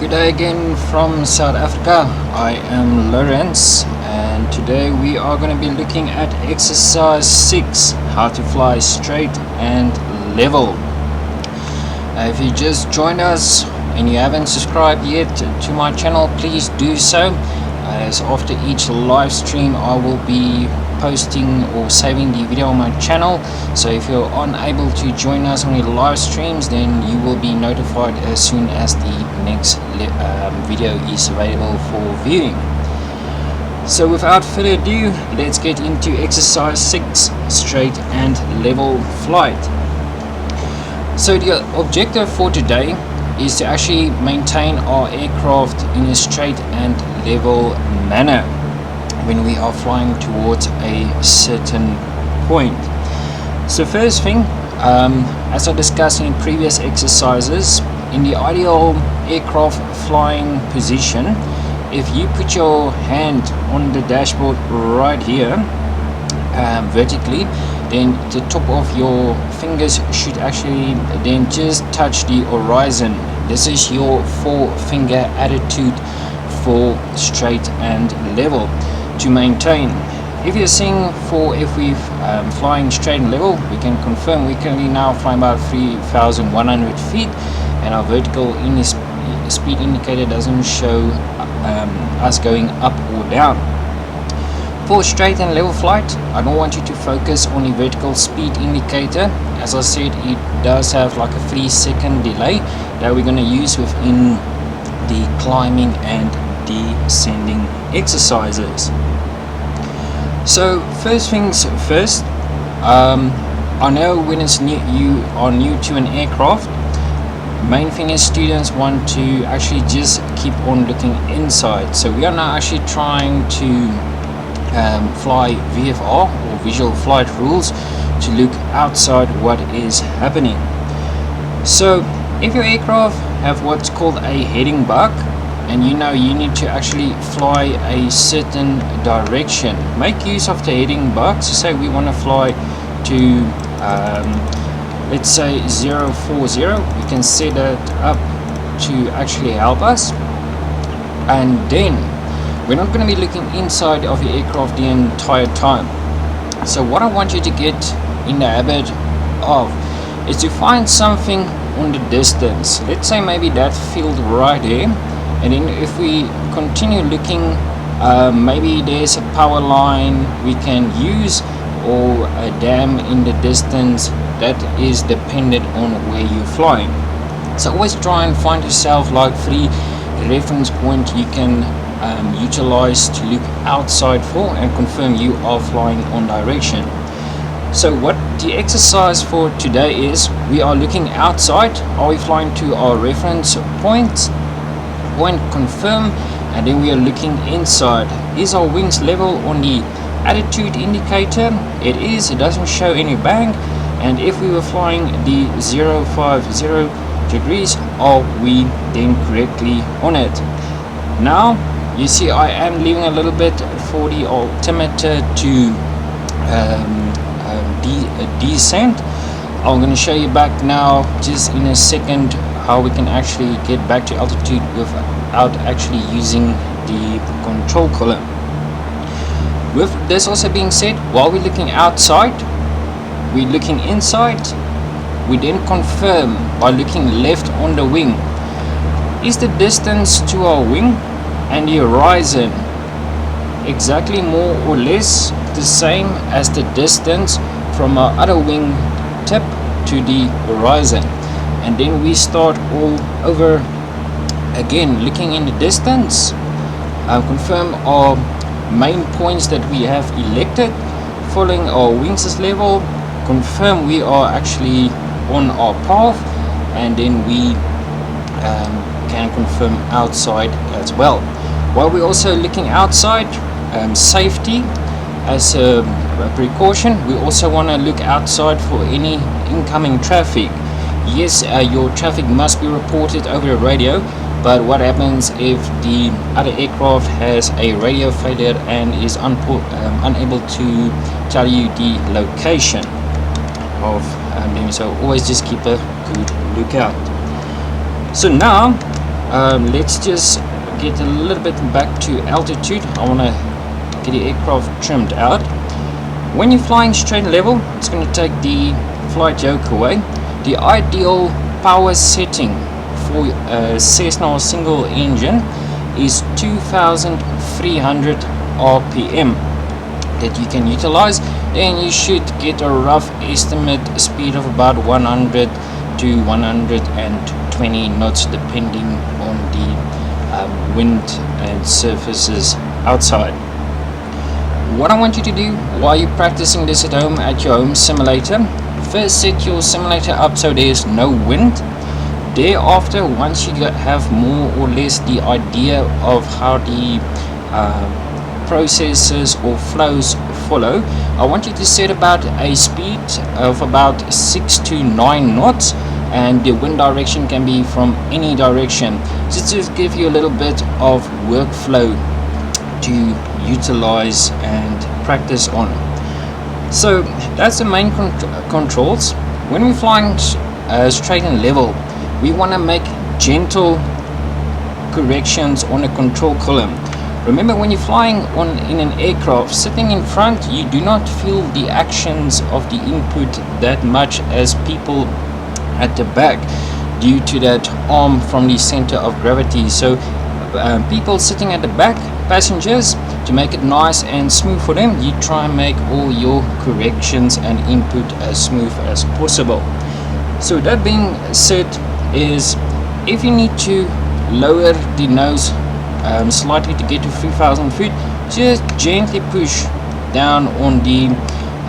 Good day again from South Africa. I am Lawrence, and today we are going to be looking at exercise 6, how to fly straight and level. If you just joined us and you haven't subscribed yet to my channel, please do so, as after each live stream I will be posting or saving the video on my channel. So if you're unable to join us on the live streams, then you will be notified as soon as the next video is available for viewing. So without further ado, let's get into exercise 6, straight and level flight. So the objective for today is to actually maintain our aircraft in a straight and level manner when we are flying towards a certain point. So first thing, as I discussed in previous exercises, in the ideal aircraft flying position, if you put your hand on the dashboard right here vertically, then the top of your fingers should actually then just touch the horizon. This is your 4-finger attitude for straight and level to maintain. If you're seeing if we're flying straight and level, we can confirm we're currently now flying about 3,100 feet, and our vertical speed indicator doesn't show us going up or down. For straight and level flight, I don't want you to focus on the vertical speed indicator. As I said, it does have like a 3-second delay that we're going to use within the climbing and descending exercises. So first things first, I know when it's you are new to an aircraft, main thing is students want to actually just keep on looking inside. So we are now actually trying to fly VFR or visual flight rules to look outside what is happening. So if your aircraft have what's called a heading bug, and you know you need to actually fly a certain direction, make use of the heading bug. So say we want to fly to let's say 040, we can set it up to actually help us, and then we're not going to be looking inside of the aircraft the entire time. So what I want you to get in the habit of is to find something on the distance. Let's say maybe that field right there, and then if we continue looking, maybe there's a power line we can use, or a dam in the distance. That is dependent on where you're flying. So always try and find yourself like 3 reference points you can utilize to look outside for and confirm you are flying on direction. So what the exercise for today is, we are looking outside. Are we flying to our reference point, confirm, and then we are looking inside. Is our wings level on the attitude indicator? It is. It doesn't show any bang. And if we were flying the 050 degrees, are we then correctly on it? Now you see I am leaving a little bit for the altimeter to descent. I'm going to show you back now just in a second how we can actually get back to altitude without actually using the control column. With this also being said, while we're looking outside, we're looking inside. We then confirm by looking left on the wing. Is the distance to our wing and the horizon exactly more or less the same as the distance from our other wing tip to the horizon? And then we start all over again, looking in the distance, confirm our main points that we have elected, following our wings level, confirm we are actually on our path, and then we can confirm outside as well. While we're also looking outside, safety as a precaution, we also want to look outside for any incoming traffic. Yes, your traffic must be reported over the radio, but what happens if the other aircraft has a radio failure and is unable to tell you the location of them? So always just keep a good lookout. So now let's just get a little bit back to altitude. I want to get the aircraft trimmed out. When you're flying straight and level, it's going to take the flight yoke away. The ideal power setting for a Cessna single engine is 2300 RPM that you can utilize. Then you should get a rough estimate speed of about 100 to 120 knots depending on the wind and surfaces outside. What I want you to do while you're practicing this at home at your home simulator, first set your simulator up so there's no wind. Thereafter, once you have more or less the idea of how the processes or flows follow, I want you to set about a speed of about 6 to 9 knots, and the wind direction can be from any direction, just to give you a little bit of workflow to utilize and practice on. So that's the main controls. When we're flying straight and level, we want to make gentle corrections on the control column. Remember, when you're flying in an aircraft, sitting in front, you do not feel the actions of the input that much as people at the back, due to that arm from the center of gravity. So people sitting at the back, passengers, to make it nice and smooth for them, you try and make all your corrections and input as smooth as possible. So that being said, is if you need to lower the nose slightly to get to 3000 feet, just gently push down on the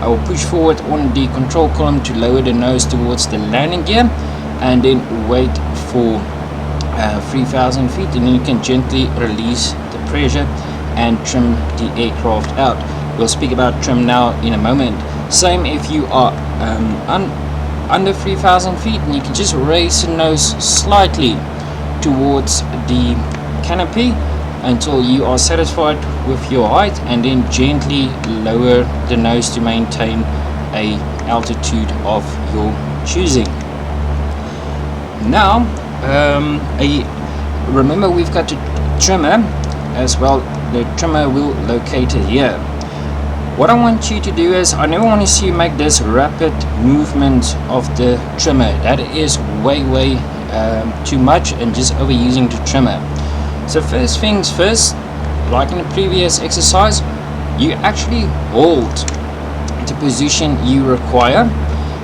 or push forward on the control column to lower the nose towards the landing gear, and then wait for 3000 feet, and then you can gently release the pressure and trim the aircraft out. We'll speak about trim now in a moment. Same if you are under 3000 feet, and you can just raise the nose slightly towards the canopy until you are satisfied with your height, and then gently lower the nose to maintain a altitude of your choosing. Now remember, we've got a trimmer as well. The trimmer will locate it here. What I want you to do is, I never want to see you make this rapid movement of the trimmer. That is way too much and just overusing the trimmer. So first things first, like in the previous exercise, you actually hold the position you require.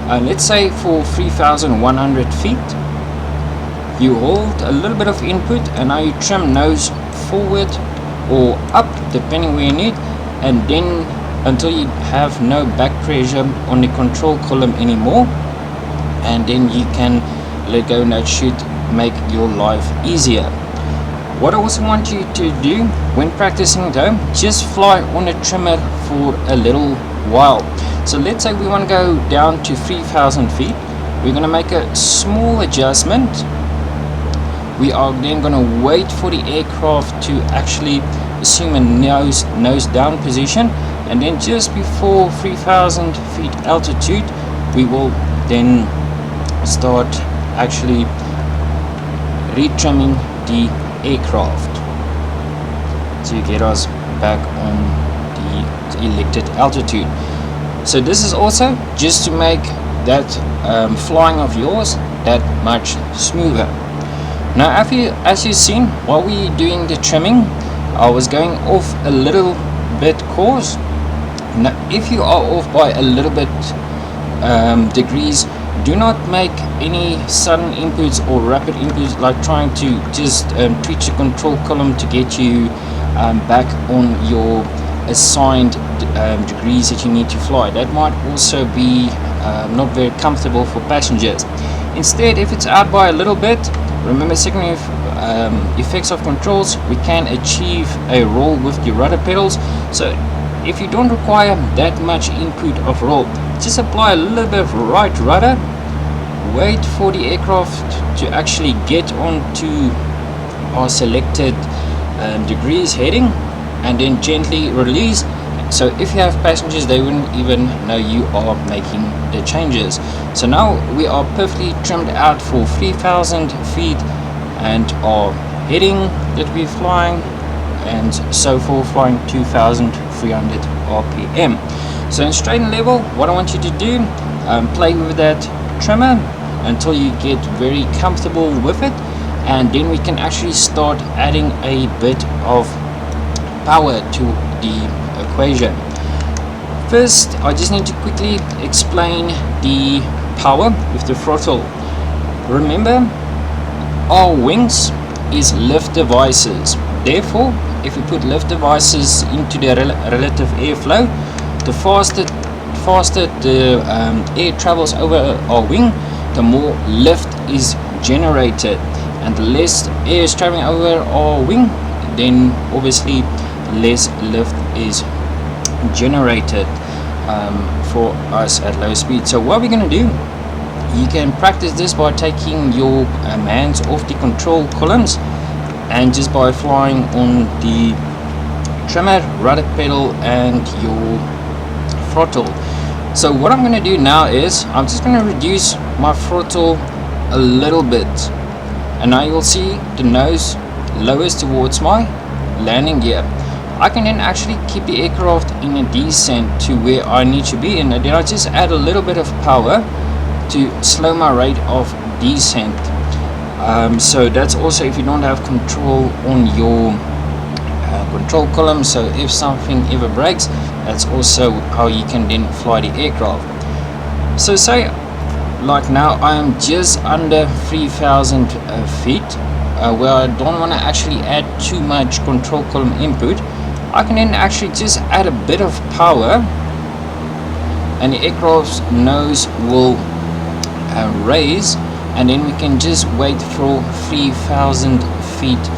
Let's say for 3100 feet, you hold a little bit of input, and now you trim nose forward or up depending where you need, and then until you have no back pressure on the control column anymore, and then you can let go, and that should make your life easier. What I also want you to do when practicing though, just fly on the trimmer for a little while. So let's say we want to go down to 3000 feet. We're going to make a small adjustment. We are then going to wait for the aircraft to actually assume a nose down position, and then just before 3000 feet altitude, we will then start actually retrimming the aircraft to get us back on the elected altitude. So this is also just to make that flying of yours that much smoother. Now, as you've seen, while we're doing the trimming, I was going off a little bit course. Now, if you are off by a little bit degrees, do not make any sudden inputs or rapid inputs, like trying to just twitch the control column to get you back on your assigned degrees that you need to fly. That might also be not very comfortable for passengers. Instead, if it's out by a little bit, remember, secondary effects of controls, we can achieve a roll with the rudder pedals. So if you don't require that much input of roll, just apply a little bit of right rudder, wait for the aircraft to actually get onto our selected degrees heading, and then gently release. So if you have passengers, they wouldn't even know you are making the changes. So now we are perfectly trimmed out for 3000 feet and are heading that we're flying, and so forth, flying 2300 RPM. So in straight and level, what I want you to do, play with that trimmer until you get very comfortable with it, and then we can actually start adding a bit of power to the equation. First, I just need to quickly explain the power with the throttle. Remember, our wings is lift devices. Therefore, if we put lift devices into the relative airflow, the faster the air travels over our wing, the more lift is generated, and the less air is traveling over our wing, then obviously less lift is generated for us at low speed. So what we're going to do, you can practice this by taking your hands off the control columns and just by flying on the trimmer, rudder pedal and your throttle. So what I'm going to do now is I'm just going to reduce my throttle a little bit, and now you'll see the nose lowers towards my landing gear. I can then actually keep the aircraft in a descent to where I need to be, and then I just add a little bit of power to slow my rate of descent. So that's also if you don't have control on your control column, so if something ever breaks, that's also how you can then fly the aircraft. So say like now I am just under 3000 feet, where I don't want to actually add too much control column input. I can then actually just add a bit of power, and the aircraft's nose will raise, and then we can just wait for 3000 feet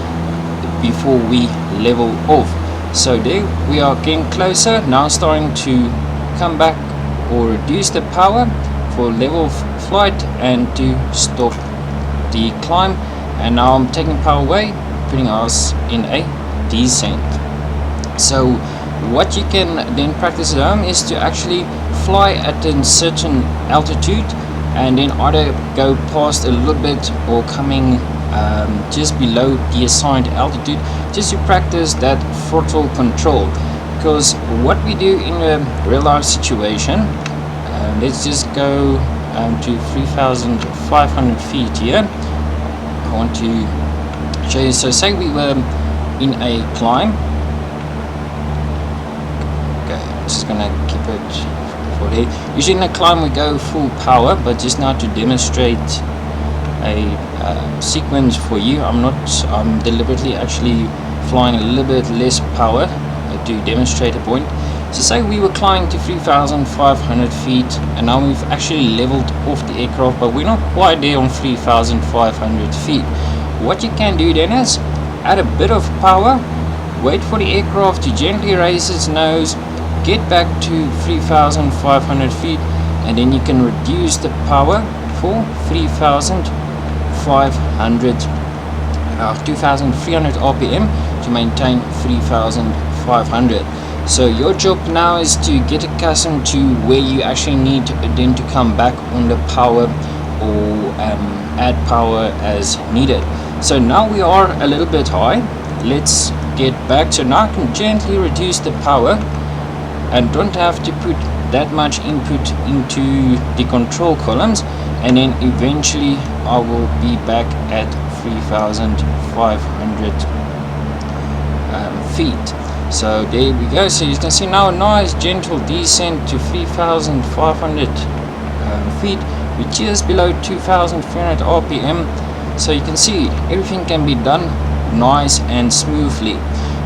before we level off. So there we are getting closer now, starting to come back or reduce the power for level flight and to stop the climb. And now I'm taking power away, putting us in a descent. So what you can then practice at home is to actually fly at a certain altitude and then either go past a little bit or coming just below the assigned altitude, just to practice that throttle control. Because what we do in a real life situation, let's just go to 3500 feet here. I want to show you. So say we were in a climb. Okay, I'm just gonna keep it for there. Usually in a climb we go full power, but just now to demonstrate a sequence for you, I'm deliberately actually flying a little bit less power to demonstrate a point. So say we were climbing to 3500 feet, and now we've actually leveled off the aircraft, but we're not quite there on 3500 feet. What you can do then is add a bit of power, wait for the aircraft to gently raise its nose, get back to 3500 feet, and then you can reduce the power for 2300 RPM to maintain 3500. So your job now is to get accustomed to where you actually need then to come back on the power or add power as needed. So now we are a little bit high. Let's get back. So now I can gently reduce the power and don't have to put that much input into the control columns, and then eventually I will be back at 3500 feet. So there we go. So you can see now a nice gentle descent to 3500 feet. We're just below 2300 RPM. So you can see everything can be done nice and smoothly.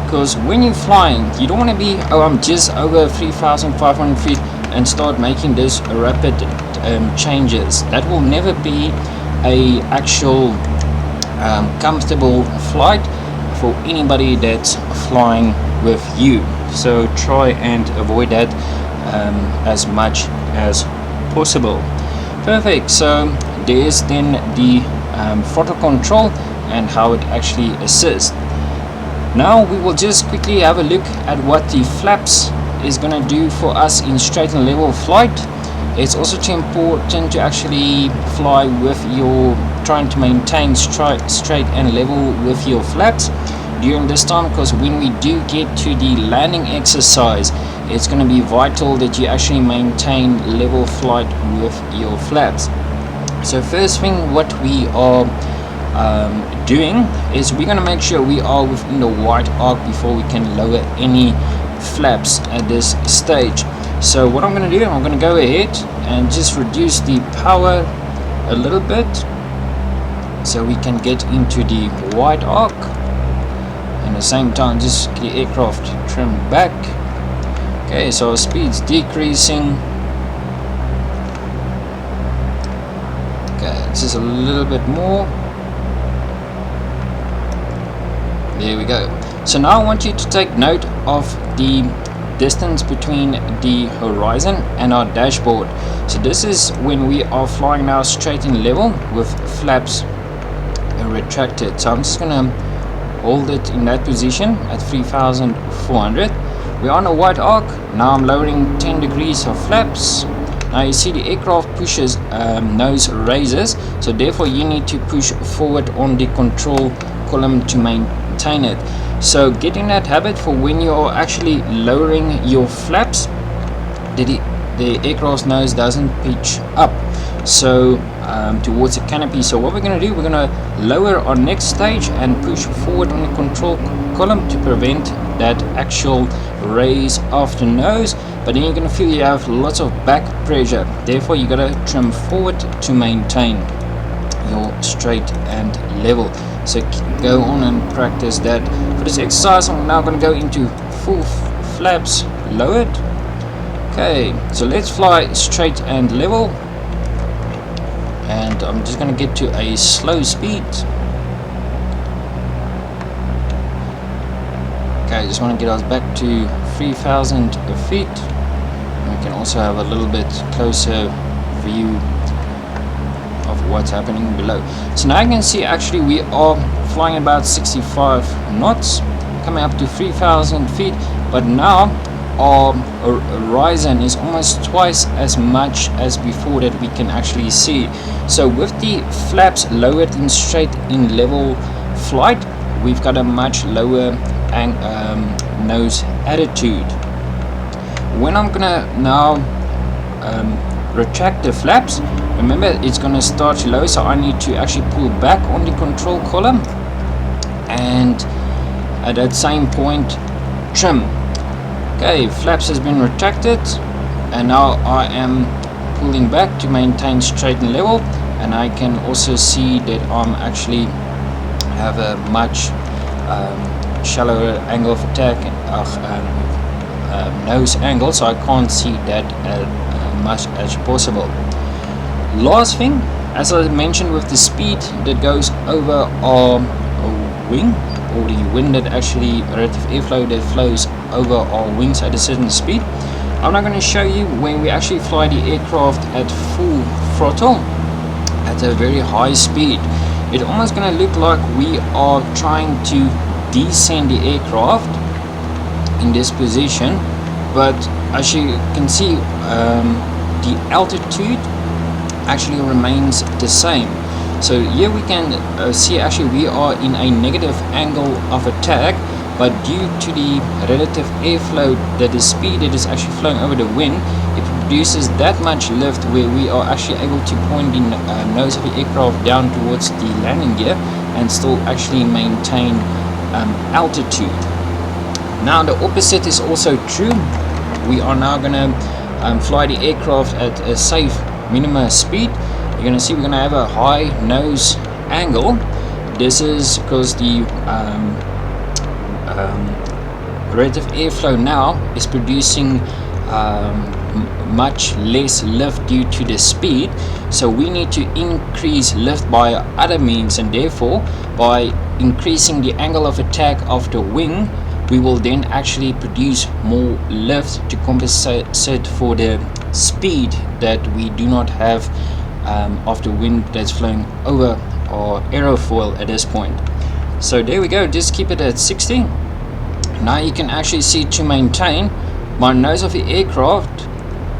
Because when you're flying, you don't want to be, oh, I'm just over 3500 feet and start making this rapid changes. That will never be a actual comfortable flight for anybody that's flying with you. So try and avoid that as much as possible. Perfect. So there's then the throttle control and how it actually assists. Now we will just quickly have a look at what the flaps is going to do for us in straight and level flight. it's also too important to actually fly with your, trying to maintain straight and level with your flaps during this time, because when we do get to the landing exercise, it's going to be vital that you actually maintain level flight with your flaps. So first thing what we are doing is we're going to make sure we are within the white arc before we can lower any flaps at this stage. So what I'm going to do, I'm going to go ahead and just reduce the power a little bit so we can get into the white arc. At the same time, just get the aircraft trimmed back. Okay, so our speed's decreasing. Okay, just a little bit more. There we go. So now I want you to take note of the distance between the horizon and our dashboard. So this is when we are flying now straight and level with flaps retracted. So I'm just gonna hold it in that position at 3,400. We're on a white arc. Now I'm lowering 10 degrees of flaps. Now you see the aircraft pushes, nose raises, so therefore you need to push forward on the control column to maintain it. So get in that habit for when you are actually lowering your flaps, the aircraft's nose doesn't pitch up so towards the canopy. So what we're going to do, we're going to lower our next stage and push forward on the control column to prevent that actual raise of the nose, but then you're going to feel you have lots of back pressure. Therefore you got to trim forward to maintain your straight and level. So go on and practice that. For this exercise, I'm now going to go into full flaps lowered. Okay, so let's fly straight and level, and I'm just going to get to a slow speed. Okay, I just want to get us back to 3,000 feet. We can also have a little bit closer view of what's happening below. So now you can see actually we are flying about 65 knots, coming up to 3,000 feet, but now our horizon is almost twice as much as before that we can actually see. So with the flaps lowered in straight in level flight, we've got a much lower nose attitude. When I'm gonna now retract the flaps, remember it's gonna start low, so I need to actually pull back on the control column and at that same point trim. Okay, flaps has been retracted, and now I am pulling back to maintain straight and level, and I can also see that I'm actually have a much shallower angle of attack, nose angle, so I can't see that much as possible. Last thing, as I mentioned, with the speed that goes over our wing, or the wind that actually relative airflow that flows over our wings at a certain speed, I'm not going to show you when we actually fly the aircraft at full throttle at a very high speed. It's almost going to look like we are trying to descend the aircraft in this position, but as you can see, the altitude actually remains the same. So here we can see actually we are in a negative angle of attack, but due to the relative airflow, that the speed that is actually flowing over the wind, it produces that much lift where we are actually able to point the nose of the aircraft down towards the landing gear and still actually maintain altitude. Now the opposite is also true. We are now going to fly the aircraft at a safe minimum speed. You're going to see we're going to have a high nose angle. This is because the relative airflow now is producing much less lift due to the speed, so we need to increase lift by other means, and therefore by increasing the angle of attack of the wing, we will then actually produce more lift to compensate for the speed that we do not have of the wind that's flowing over our aerofoil at this point. So there we go, just keep it at 60. Now you can actually see, to maintain my nose of the aircraft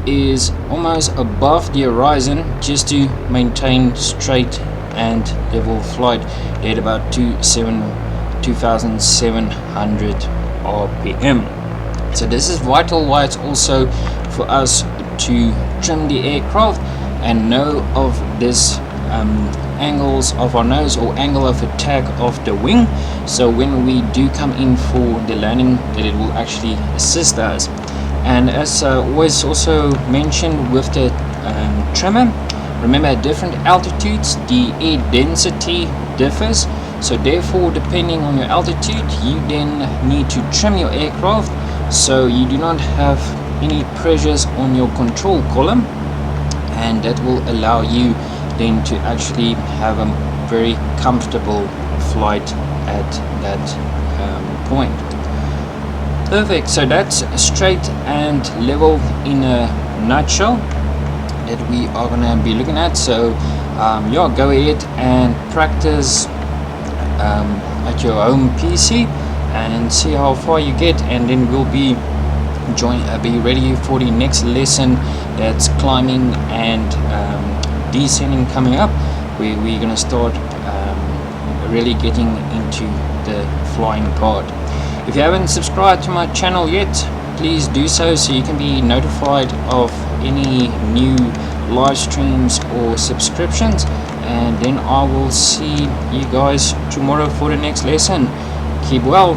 is almost above the horizon, just to maintain straight and level flight at about 2,700 RPM. So this is vital why it's also for us to trim the aircraft and know of this angles of our nose or angle of attack of the wing, so when we do come in for the landing that it will actually assist us. And as always also mentioned with the trimmer, remember at different altitudes the air density differs, so therefore depending on your altitude you then need to trim your aircraft so you do not have any pressures on your control column, and that will allow you then to actually have a very comfortable flight at that point. Perfect, so that's straight and level in a nutshell that we are going to be looking at. So yeah, go ahead and practice at your home PC and see how far you get, and then we'll be ready for the next lesson, that's climbing and descending coming up, where we're going to start really getting into the flying part. If you haven't subscribed to my channel yet, please do so you can be notified of any new live streams or subscriptions, and then I will see you guys tomorrow for the next lesson. Keep well.